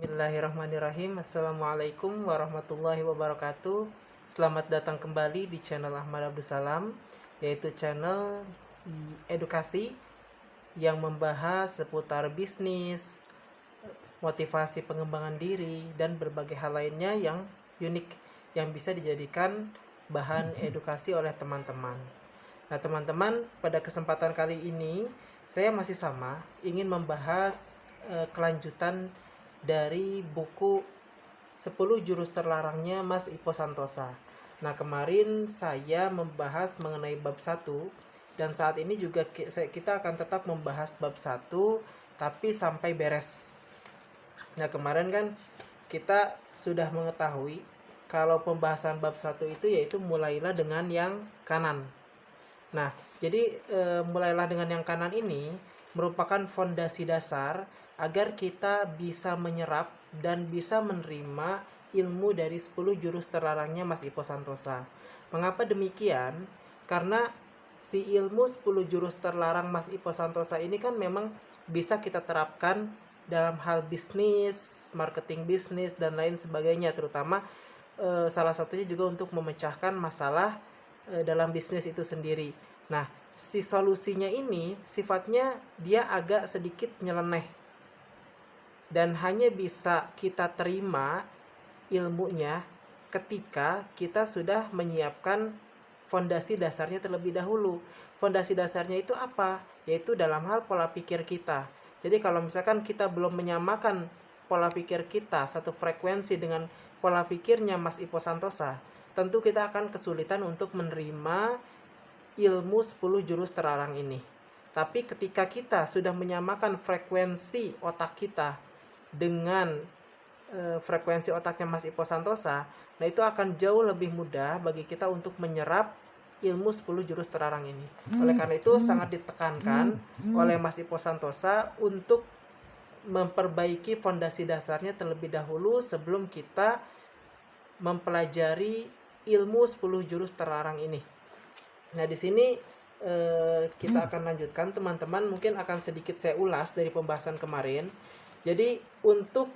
Bismillahirrahmanirrahim. Assalamualaikum warahmatullahi wabarakatuh. Selamat datang kembali di channel Ahmad Abdus Salam, yaitu channel edukasi yang membahas seputar bisnis, motivasi pengembangan diri, dan berbagai hal lainnya yang unik yang bisa dijadikan bahan edukasi oleh teman-teman. Nah teman-teman, pada kesempatan kali ini saya masih sama ingin membahas kelanjutan dari buku 10 jurus terlarangnya Mas Ipo Santosa. Nah kemarin saya membahas mengenai bab 1, dan saat ini juga kita akan tetap membahas bab 1 tapi sampai beres. Nah kemarin kan kita sudah mengetahui kalau pembahasan bab 1 itu yaitu mulailah dengan yang kanan. Nah, jadi mulailah dengan yang kanan ini merupakan fondasi dasar agar kita bisa menyerap dan bisa menerima ilmu dari 10 jurus terlarangnya Mas Ipo Santosa. Mengapa demikian? Karena si ilmu 10 jurus terlarang Mas Ipo Santosa ini kan memang bisa kita terapkan dalam hal bisnis, marketing bisnis, dan lain sebagainya, terutama salah satunya juga untuk memecahkan masalah dalam bisnis itu sendiri. Nah, si solusinya ini sifatnya dia agak sedikit nyeleneh dan hanya bisa kita terima ilmunya ketika kita sudah menyiapkan fondasi dasarnya terlebih dahulu. Fondasi dasarnya itu apa? Yaitu dalam hal pola pikir kita. Jadi kalau misalkan kita belum menyamakan pola pikir kita satu frekuensi dengan pola pikirnya Mas Ipo Santosa, tentu kita akan kesulitan untuk menerima ilmu 10 jurus terlarang ini. Tapi ketika kita sudah menyamakan frekuensi otak kita dengan frekuensi otaknya Mas Ipo Santosa, nah itu akan jauh lebih mudah bagi kita untuk menyerap ilmu 10 jurus terlarang ini. Oleh karena itu sangat ditekankan oleh Mas Ipo Santosa untuk memperbaiki fondasi dasarnya terlebih dahulu sebelum kita mempelajari ilmu 10 jurus terlarang ini. Nah, di sini kita akan lanjutkan teman-teman, mungkin akan sedikit saya ulas dari pembahasan kemarin. Jadi untuk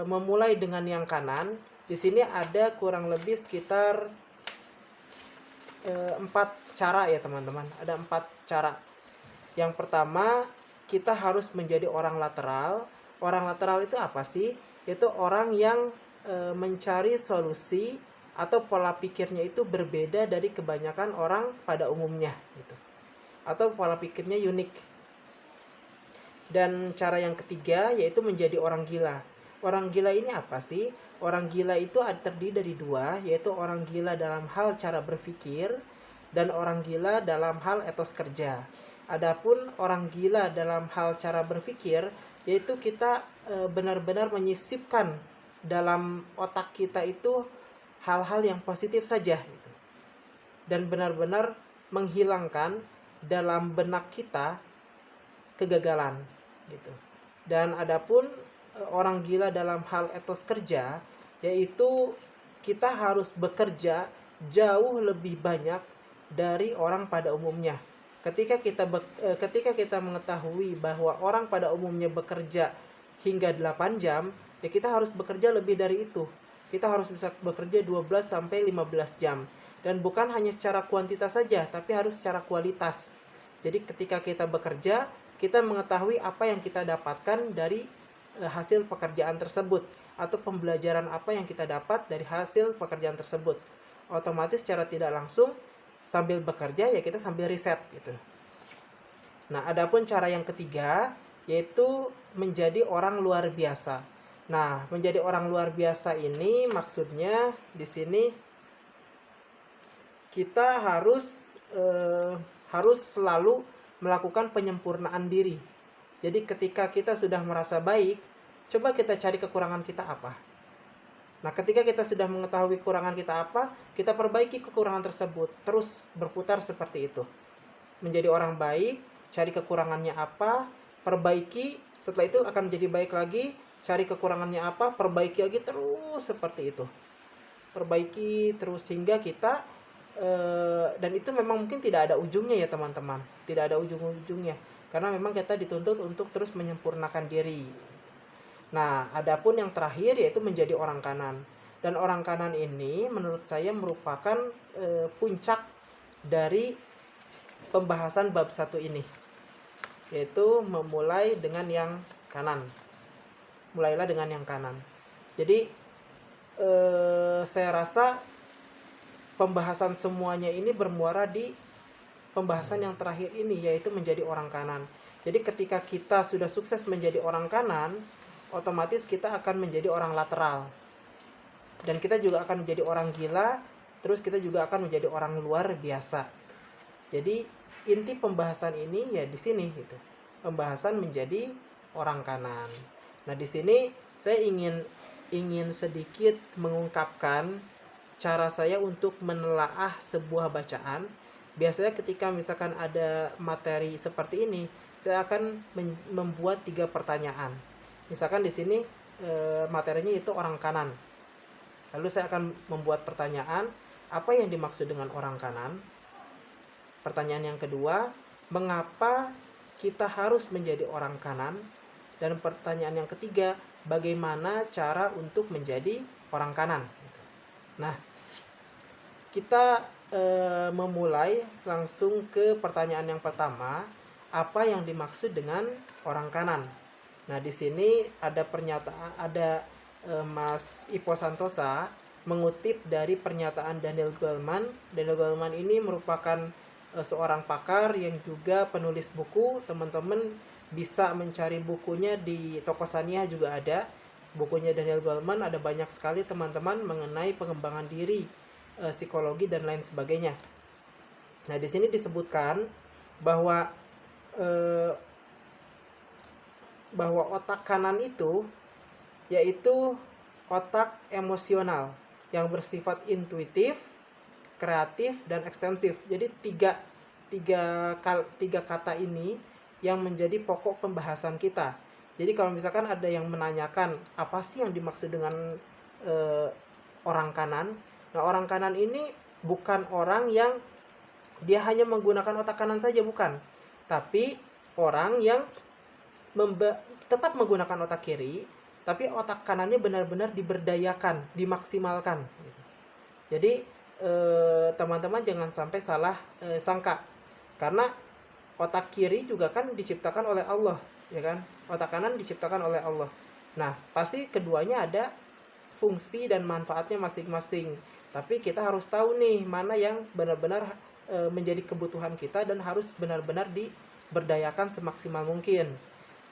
memulai dengan yang kanan, di sini ada kurang lebih sekitar 4 cara ya teman-teman. Ada 4 cara. Yang pertama, kita harus menjadi orang lateral. Orang lateral itu apa sih? Itu orang yang mencari solusi atau pola pikirnya itu berbeda dari kebanyakan orang pada umumnya gitu. Atau pola pikirnya unik. Dan cara yang ketiga yaitu menjadi orang gila. Orang gila ini apa sih? Orang gila itu terdiri dari 2, yaitu orang gila dalam hal cara berpikir dan orang gila dalam hal etos kerja. Adapun orang gila dalam hal cara berpikir yaitu kita benar-benar menyisipkan dalam otak kita itu hal-hal yang positif saja gitu. Dan benar-benar menghilangkan dalam benak kita kegagalan gitu. Dan adapun orang gila dalam hal etos kerja yaitu kita harus bekerja jauh lebih banyak dari orang pada umumnya. Ketika kita mengetahui bahwa orang pada umumnya bekerja hingga 8 jam, ya kita harus bekerja lebih dari itu. Kita harus bisa bekerja 12 sampai 15 jam. Dan bukan hanya secara kuantitas saja, tapi harus secara kualitas. Jadi ketika kita bekerja, kita mengetahui apa yang kita dapatkan dari hasil pekerjaan tersebut, atau pembelajaran apa yang kita dapat dari hasil pekerjaan tersebut. Otomatis secara tidak langsung sambil bekerja ya kita sambil riset gitu. Nah, adapun cara yang ketiga yaitu menjadi orang luar biasa. Nah, menjadi orang luar biasa ini maksudnya di sini kita harus selalu melakukan penyempurnaan diri. Jadi ketika kita sudah merasa baik, coba kita cari kekurangan kita apa. Nah, ketika kita sudah mengetahui kekurangan kita apa, kita perbaiki kekurangan tersebut. Terus berputar seperti itu. Menjadi orang baik, cari kekurangannya apa, perbaiki, setelah itu akan menjadi baik lagi, cari kekurangannya apa, perbaiki lagi, terus seperti itu. Perbaiki terus hingga kita dan itu memang mungkin tidak ada ujungnya ya teman-teman. Tidak ada ujung-ujungnya. Karena memang kita dituntut untuk terus menyempurnakan diri. Nah, adapun yang terakhir yaitu menjadi orang kanan. Dan orang kanan ini menurut saya merupakan puncak dari pembahasan bab 1 ini, yaitu memulai dengan yang kanan. Mulailah dengan yang kanan. Jadi saya rasa pembahasan semuanya ini bermuara di pembahasan yang terakhir ini, yaitu menjadi orang kanan. Jadi ketika kita sudah sukses menjadi orang kanan, otomatis kita akan menjadi orang lateral. Dan kita juga akan menjadi orang gila, terus kita juga akan menjadi orang luar biasa. Jadi inti pembahasan ini ya di sini gitu. Pembahasan menjadi orang kanan. Nah, di sini saya ingin sedikit mengungkapkan cara saya untuk menelaah sebuah bacaan. Biasanya ketika misalkan ada materi seperti ini, saya akan membuat 3 pertanyaan. Misalkan di sini materinya itu orang kanan. Lalu saya akan membuat pertanyaan, apa yang dimaksud dengan orang kanan? Pertanyaan yang kedua, mengapa kita harus menjadi orang kanan? Dan pertanyaan yang ketiga, bagaimana cara untuk menjadi orang kanan? Nah, kita memulai langsung ke pertanyaan yang pertama, apa yang dimaksud dengan orang kanan? Nah, di sini ada pernyataan, Mas Ipo Santosa mengutip dari pernyataan Daniel Goleman. Daniel Goleman ini merupakan seorang pakar yang juga penulis buku. Teman-teman bisa mencari bukunya di toko Saniyah, juga ada bukunya Daniel Goleman. Ada banyak sekali teman-teman mengenai pengembangan diri, psikologi dan lain sebagainya. Nah, di sini disebutkan bahwa otak kanan itu yaitu otak emosional yang bersifat intuitif, kreatif, dan ekstensif. Jadi tiga kata ini yang menjadi pokok pembahasan kita. Jadi kalau misalkan ada yang menanyakan apa sih yang dimaksud dengan orang kanan, nah orang kanan ini bukan orang yang dia hanya menggunakan otak kanan saja, bukan, tapi orang yang tetap menggunakan otak kiri, tapi otak kanannya benar-benar diberdayakan, dimaksimalkan. Jadi teman-teman jangan sampai salah sangka, karena otak kiri juga kan diciptakan oleh Allah, ya kan? Otak kanan diciptakan oleh Allah. Nah, pasti keduanya ada fungsi dan manfaatnya masing-masing. Tapi kita harus tahu nih mana yang benar-benar menjadi kebutuhan kita dan harus benar-benar diberdayakan semaksimal mungkin.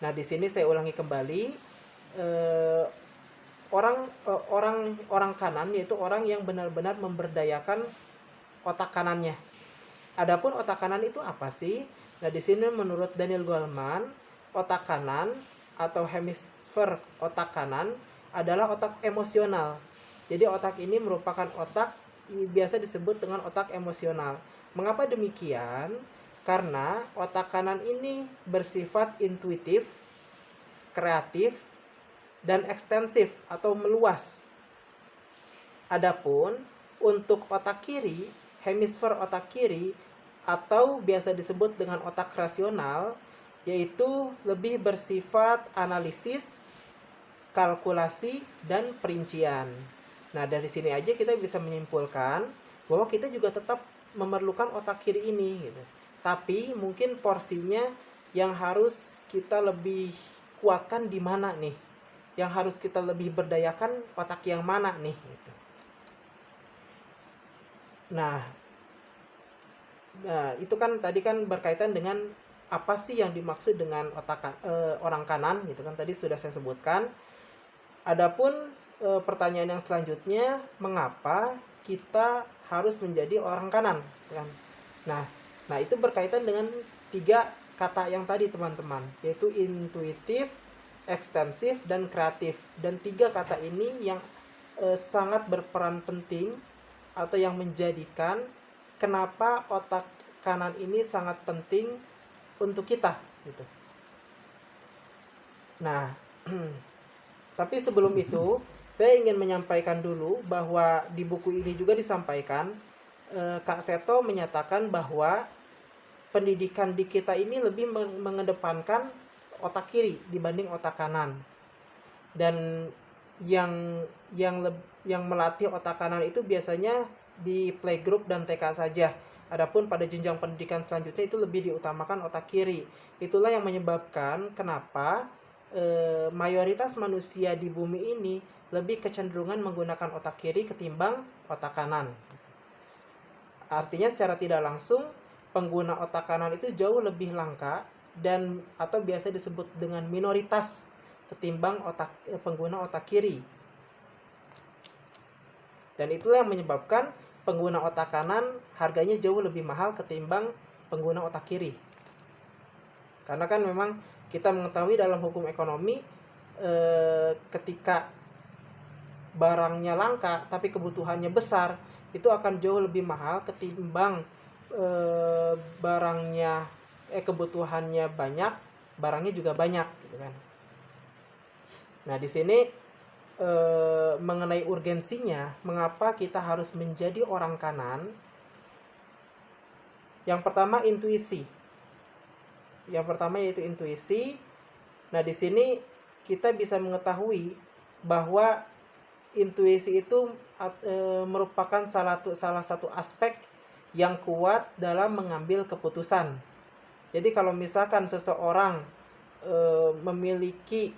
Nah, di sini saya ulangi kembali, orang kanan yaitu orang yang benar-benar memberdayakan otak kanannya. Adapun otak kanan itu apa sih? Nah, di sini menurut Daniel Goleman, otak kanan atau hemisfer otak kanan adalah otak emosional. Jadi otak ini merupakan otak biasa disebut dengan otak emosional. Mengapa demikian? Karena otak kanan ini bersifat intuitif, kreatif, dan ekstensif atau meluas. Adapun untuk otak kiri, hemisfer otak kiri atau biasa disebut dengan otak rasional, yaitu lebih bersifat analisis, kalkulasi, dan perincian. Nah, dari sini aja kita bisa menyimpulkan bahwa kita juga tetap memerlukan otak kiri ini gitu. Tapi mungkin porsinya yang harus kita lebih kuatkan di mana nih? Yang harus kita lebih berdayakan otak yang mana nih gitu. Nah, itu kan tadi kan berkaitan dengan apa sih yang dimaksud dengan orang kanan gitu kan, tadi sudah saya sebutkan. Adapun pertanyaan yang selanjutnya, mengapa kita harus menjadi orang kanan gitu kan. Nah, itu berkaitan dengan 3 kata yang tadi teman-teman, yaitu intuitif, ekstensif, dan kreatif. Dan 3 kata ini yang sangat berperan penting atau yang menjadikan kenapa otak kanan ini sangat penting untuk kita gitu. Nah, tapi sebelum itu saya ingin menyampaikan dulu bahwa di buku ini juga disampaikan, Kak Seto menyatakan bahwa pendidikan di kita ini lebih mengedepankan otak kiri dibanding otak kanan. Dan yang yang melatih otak kanan itu biasanya di playgroup dan TK saja. Adapun pada jenjang pendidikan selanjutnya itu lebih diutamakan otak kiri. Itulah yang menyebabkan kenapa mayoritas manusia di bumi ini lebih kecenderungan menggunakan otak kiri ketimbang otak kanan. Artinya secara tidak langsung pengguna otak kanan itu jauh lebih langka dan atau biasa disebut dengan minoritas ketimbang pengguna otak kiri. Dan itulah yang menyebabkan pengguna otak kanan harganya jauh lebih mahal ketimbang pengguna otak kiri. Karena kan memang kita mengetahui dalam hukum ekonomi ketika barangnya langka tapi kebutuhannya besar, itu akan jauh lebih mahal ketimbang kebutuhannya banyak, barangnya juga banyak gitu kan. Nah, di sini mengenai urgensinya mengapa kita harus menjadi orang kanan. Yang pertama intuisi. Yang pertama yaitu intuisi. Nah, di sini kita bisa mengetahui bahwa intuisi itu merupakan salah satu aspek yang kuat dalam mengambil keputusan. Jadi kalau misalkan seseorang memiliki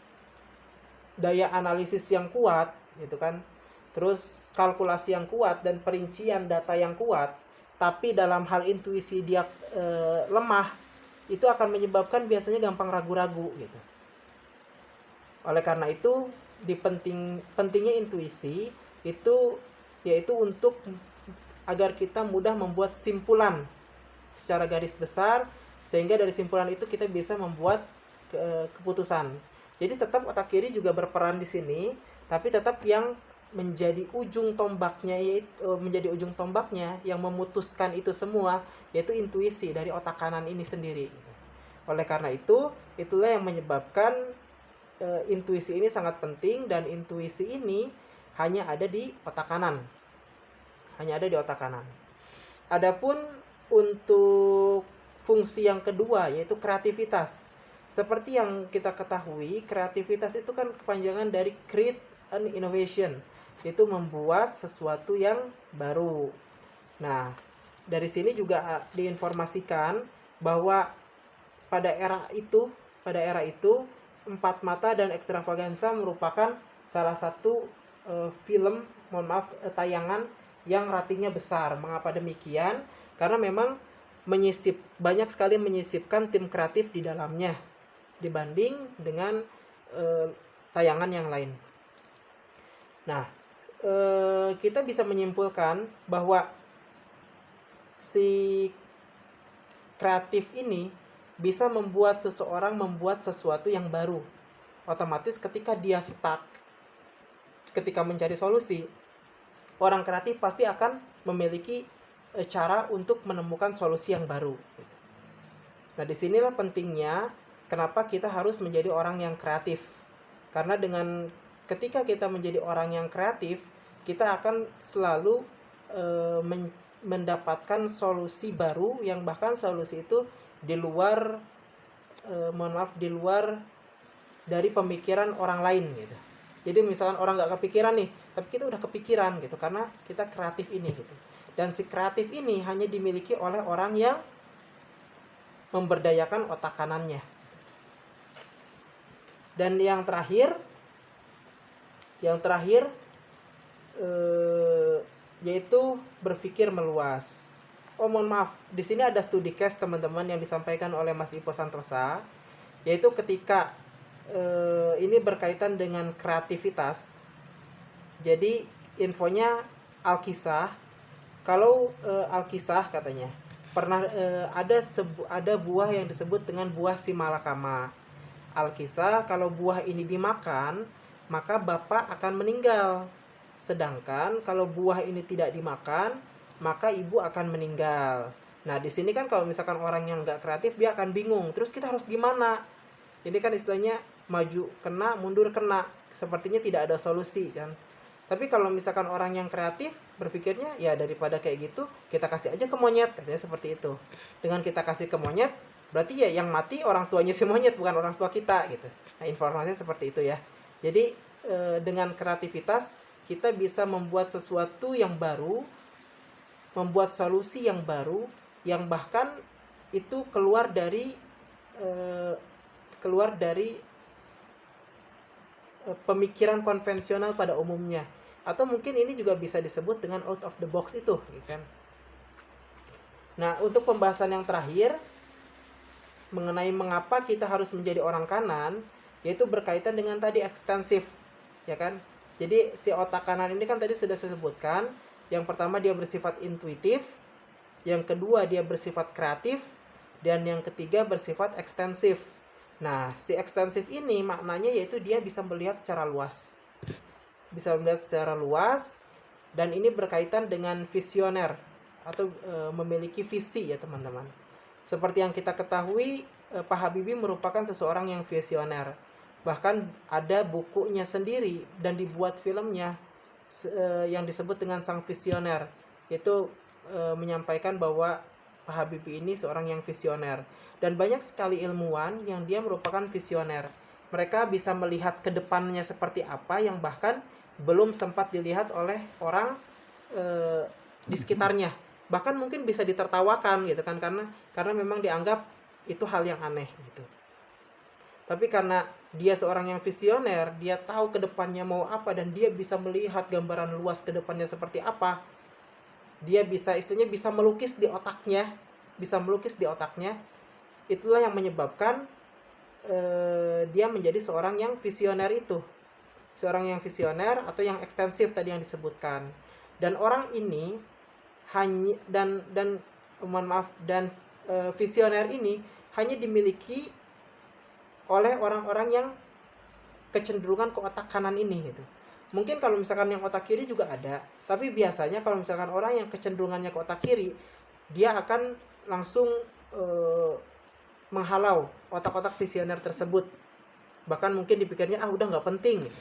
daya analisis yang kuat gitu kan, terus kalkulasi yang kuat dan perincian data yang kuat, tapi dalam hal intuisi dia lemah, itu akan menyebabkan biasanya gampang ragu-ragu gitu. Oleh karena itu pentingnya intuisi itu yaitu untuk agar kita mudah membuat simpulan secara garis besar, sehingga dari simpulan itu kita bisa membuat keputusan. Jadi tetap otak kiri juga berperan di sini, tapi tetap yang menjadi ujung tombaknya yang memutuskan itu semua yaitu intuisi dari otak kanan ini sendiri. Oleh karena itu, itulah yang menyebabkan intuisi ini sangat penting, dan intuisi ini hanya ada di otak kanan. Adapun untuk fungsi yang kedua yaitu kreativitas. Seperti yang kita ketahui, kreativitas itu kan kepanjangan dari create and innovation, yaitu membuat sesuatu yang baru. Nah, dari sini juga diinformasikan bahwa pada era itu Empat Mata dan Ekstravaganza merupakan salah satu tayangan yang ratingnya besar. Mengapa demikian? Karena memang banyak sekali menyisipkan tim kreatif di dalamnya dibanding dengan tayangan yang lain. Nah, kita bisa menyimpulkan bahwa si kreatif ini bisa membuat seseorang membuat sesuatu yang baru. Otomatis ketika dia stuck, ketika mencari solusi, orang kreatif pasti akan memiliki cara untuk menemukan solusi yang baru. Nah, disinilah pentingnya kenapa kita harus menjadi orang yang kreatif. Karena dengan ketika kita menjadi orang yang kreatif, kita akan selalu mendapatkan solusi baru, yang bahkan solusi itu di luar dari pemikiran orang lain gitu. Jadi misalkan orang nggak kepikiran nih, tapi kita udah kepikiran gitu karena kita kreatif ini gitu. Dan si kreatif ini hanya dimiliki oleh orang yang memberdayakan otak kanannya. Dan yang terakhir yaitu berpikir meluas. Oh, mohon maaf, di sini ada studi case teman-teman yang disampaikan oleh Mas Ipo Santosa, yaitu ketika ini berkaitan dengan kreativitas. Jadi infonya Alkisah. Kalau Alkisah katanya pernah ada buah yang disebut dengan buah simalakama. Alkisah, kalau buah ini dimakan, maka bapak akan meninggal. Sedangkan kalau buah ini tidak dimakan, maka ibu akan meninggal. Nah, di sini kan kalau misalkan orang yang nggak kreatif, dia akan bingung. Terus kita harus gimana? Ini kan istilahnya maju kena, mundur kena. Sepertinya tidak ada solusi kan. Tapi kalau misalkan orang yang kreatif berpikirnya, ya daripada kayak gitu, kita kasih aja ke monyet, katanya seperti itu. Dengan kita kasih ke monyet, berarti ya yang mati orang tuanya si monyet, bukan orang tua kita gitu. Nah, informasinya seperti itu ya. Jadi dengan kreativitas kita bisa membuat sesuatu yang baru, membuat solusi yang baru, yang bahkan itu keluar dari pemikiran konvensional pada umumnya. Atau mungkin ini juga bisa disebut dengan out of the box itu, gitu kan. Nah, untuk pembahasan yang terakhir mengenai mengapa kita harus menjadi orang kanan, yaitu berkaitan dengan tadi ekstensif, ya kan? Jadi si otak kanan ini kan tadi sudah saya sebutkan, yang pertama dia bersifat intuitif, yang kedua dia bersifat kreatif, dan yang ketiga bersifat ekstensif. Nah, si ekstensif ini maknanya yaitu dia bisa melihat secara luas. Bisa melihat secara luas, dan ini berkaitan dengan visioner atau memiliki visi ya teman-teman. Seperti yang kita ketahui, Pak Habibie merupakan seseorang yang visioner. Bahkan ada bukunya sendiri dan dibuat filmnya yang disebut dengan Sang Visioner. Itu menyampaikan bahwa Pak Habibie ini seorang yang visioner. Dan banyak sekali ilmuwan yang dia merupakan visioner. Mereka bisa melihat ke depannya seperti apa yang bahkan belum sempat dilihat oleh orang di sekitarnya. Bahkan mungkin bisa ditertawakan gitu kan, karena memang dianggap itu hal yang aneh gitu. Tapi karena dia seorang yang visioner, dia tahu ke depannya mau apa dan dia bisa melihat gambaran luas ke depannya seperti apa. Dia bisa istilahnya bisa melukis di otaknya, Itulah yang menyebabkan dia menjadi seorang yang visioner itu. Seorang yang visioner atau yang ekstensif tadi yang disebutkan. Dan orang ini hanya visioner ini hanya dimiliki oleh orang-orang yang kecenderungan ke otak kanan ini gitu. Mungkin kalau misalkan yang otak kiri juga ada, tapi biasanya kalau misalkan orang yang kecenderungannya ke otak kiri, dia akan langsung menghalau otak-otak visioner tersebut. Bahkan mungkin dipikirnya udah nggak penting gitu.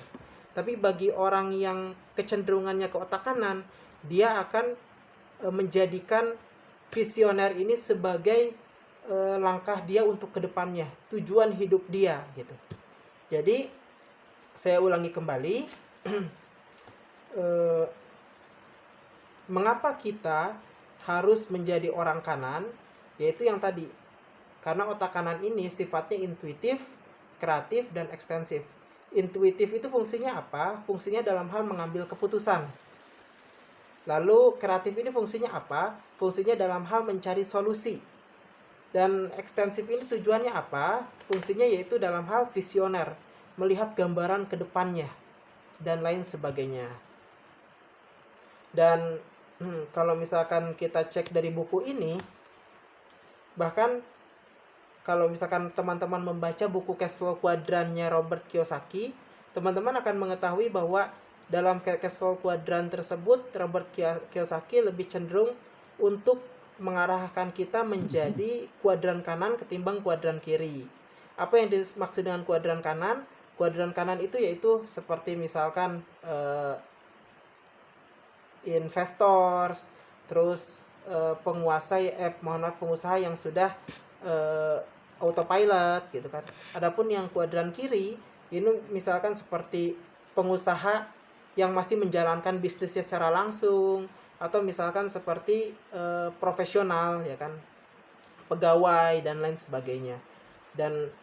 Tapi bagi orang yang kecenderungannya ke otak kanan, dia akan menjadikan visioner ini sebagai langkah dia untuk kedepannya, tujuan hidup dia gitu. Jadi saya ulangi kembali, mengapa kita harus menjadi orang kanan, yaitu yang tadi, karena otak kanan ini sifatnya intuitif, kreatif, dan ekstensif. Intuitif itu fungsinya apa? Fungsinya dalam hal mengambil keputusan. Lalu kreatif ini fungsinya apa? Fungsinya dalam hal mencari solusi. Dan ekstensif ini tujuannya apa? Fungsinya yaitu dalam hal visioner, melihat gambaran ke depannya, dan lain sebagainya. Dan kalau misalkan kita cek dari buku ini, bahkan kalau misalkan teman-teman membaca buku Cash Flow Quadrant-nya Robert Kiyosaki, teman-teman akan mengetahui bahwa dalam Cash Flow Quadrant tersebut, Robert Kiyosaki lebih cenderung untuk mengarahkan kita menjadi kuadran kanan ketimbang kuadran kiri. Apa yang dimaksud dengan kuadran kanan? Kuadran kanan itu yaitu seperti misalkan investors, terus pengusaha yang sudah autopilot gitu kan. Adapun yang kuadran kiri ini misalkan seperti pengusaha yang masih menjalankan bisnisnya secara langsung, atau misalkan seperti profesional ya kan, pegawai dan lain sebagainya. Dan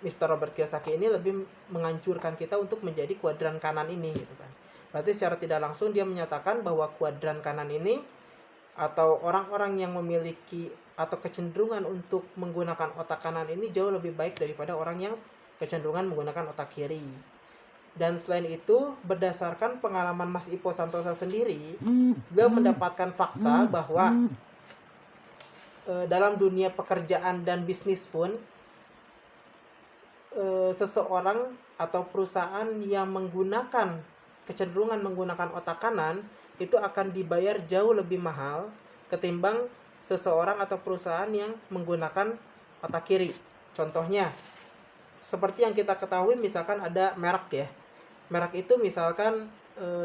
Mr. Robert Kiyosaki ini lebih menganjurkan kita untuk menjadi kuadran kanan ini gitu kan. Berarti secara tidak langsung dia menyatakan bahwa kuadran kanan ini atau orang-orang yang memiliki atau kecenderungan untuk menggunakan otak kanan ini jauh lebih baik daripada orang yang kecenderungan menggunakan otak kiri. Dan selain itu, berdasarkan pengalaman Mas Ipo Santosa sendiri, beliau mendapatkan fakta bahwa dalam dunia pekerjaan dan bisnis pun, seseorang atau perusahaan yang kecenderungan menggunakan otak kanan itu akan dibayar jauh lebih mahal ketimbang seseorang atau perusahaan yang menggunakan otak kiri. Contohnya, seperti yang kita ketahui misalkan ada merek ya. Merek itu misalkan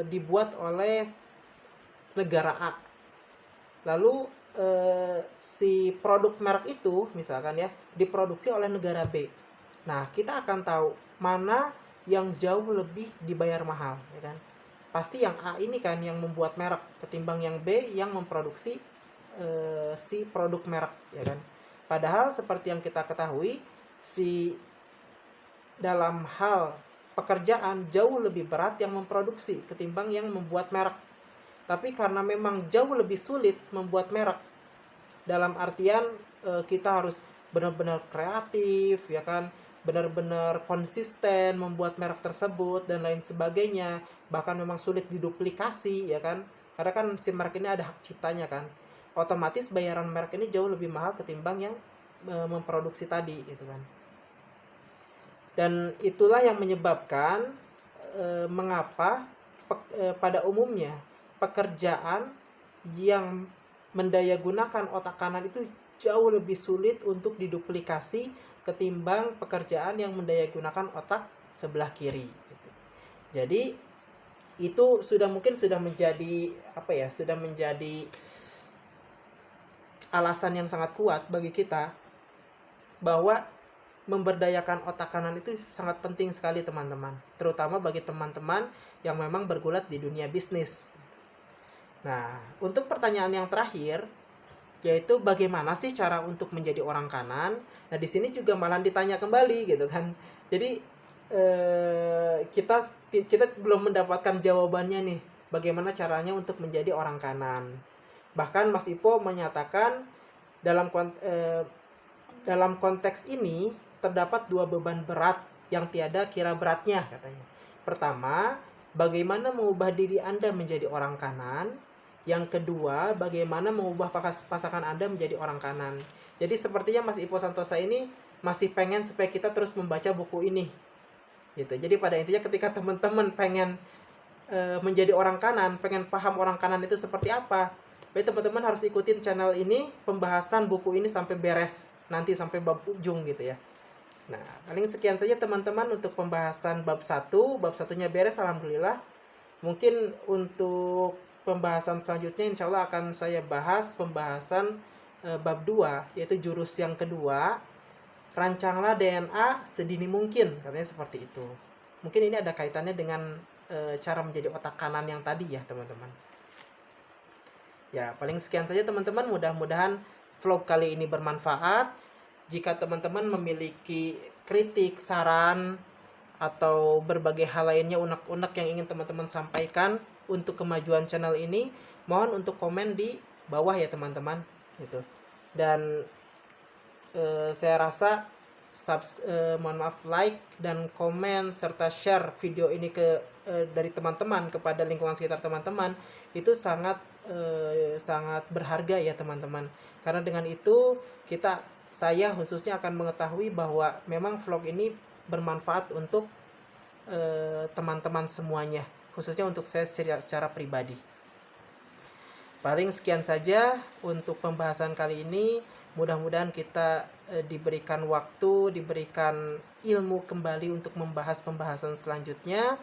dibuat oleh negara A. Lalu si produk merek itu misalkan ya diproduksi oleh negara B. Nah, kita akan tahu mana yang jauh lebih dibayar mahal, ya kan? Pasti yang A ini kan yang membuat merek ketimbang yang B yang memproduksi si produk merek, ya kan? Padahal seperti yang kita ketahui, si dalam hal pekerjaan jauh lebih berat yang memproduksi ketimbang yang membuat merek. Tapi karena memang jauh lebih sulit membuat merek, dalam artian kita harus benar-benar kreatif, ya kan, benar-benar konsisten membuat merek tersebut dan lain sebagainya, bahkan memang sulit diduplikasi, ya kan, karena kan si merek ini ada hak ciptanya kan, otomatis bayaran merek ini jauh lebih mahal ketimbang yang memproduksi tadi, gitu kan. Dan itulah yang menyebabkan mengapa pada umumnya pekerjaan yang mendayagunakan otak kanan itu jauh lebih sulit untuk diduplikasi ketimbang pekerjaan yang mendayagunakan otak sebelah kiri, gitu. Jadi itu sudah menjadi sudah menjadi alasan yang sangat kuat bagi kita bahwa memberdayakan otak kanan itu sangat penting sekali, teman-teman, terutama bagi teman-teman yang memang bergulat di dunia bisnis. Nah, untuk pertanyaan yang terakhir, yaitu bagaimana sih cara untuk menjadi orang kanan? Nah, di sini juga malah ditanya kembali, gitu kan. Jadi kita belum mendapatkan jawabannya nih, bagaimana caranya untuk menjadi orang kanan. Bahkan Mas Ipo menyatakan dalam konteks ini terdapat 2 beban berat yang tiada kira beratnya, katanya. Pertama, bagaimana mengubah diri Anda menjadi orang kanan. Yang kedua, bagaimana mengubah pasangan Anda menjadi orang kanan. Jadi sepertinya Mas Ipo Santosa ini masih pengen supaya kita terus membaca buku ini, gitu. Jadi pada intinya ketika teman-teman pengen menjadi orang kanan, pengen paham orang kanan itu seperti apa, jadi teman-teman harus ikutin channel ini, pembahasan buku ini sampai beres, nanti sampai bab ujung, gitu ya. Nah, paling sekian saja teman-teman untuk pembahasan bab 1. Bab 1-nya beres, alhamdulillah. Mungkin untuk pembahasan selanjutnya insya Allah akan saya bahas pembahasan bab 2, yaitu jurus yang kedua, rancanglah DNA sedini mungkin, katanya seperti itu. Mungkin ini ada kaitannya dengan cara menjadi otak kanan yang tadi ya, teman-teman. Ya, paling sekian saja teman-teman, mudah-mudahan vlog kali ini bermanfaat. Jika teman-teman memiliki kritik, saran, atau berbagai hal lainnya unek-unek yang ingin teman-teman sampaikan untuk kemajuan channel ini, mohon untuk komen di bawah ya teman-teman, gitu. Dan saya rasa like dan komen serta share video ini dari teman-teman kepada lingkungan sekitar teman-teman itu sangat berharga ya teman-teman, karena dengan itu saya khususnya akan mengetahui bahwa memang vlog ini bermanfaat untuk teman-teman semuanya, khususnya untuk saya secara pribadi. Paling sekian saja untuk pembahasan kali ini. Mudah-mudahan kita diberikan waktu, diberikan ilmu kembali untuk membahas pembahasan selanjutnya.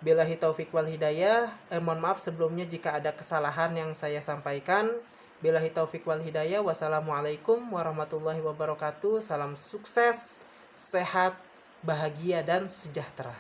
Billahi taufik wal hidayah. Mohon maaf sebelumnya jika ada kesalahan yang saya sampaikan. Billahi taufik wal hidayah. Wassalamualaikum warahmatullahi wabarakatuh. Salam sukses, sehat, bahagia, dan sejahtera.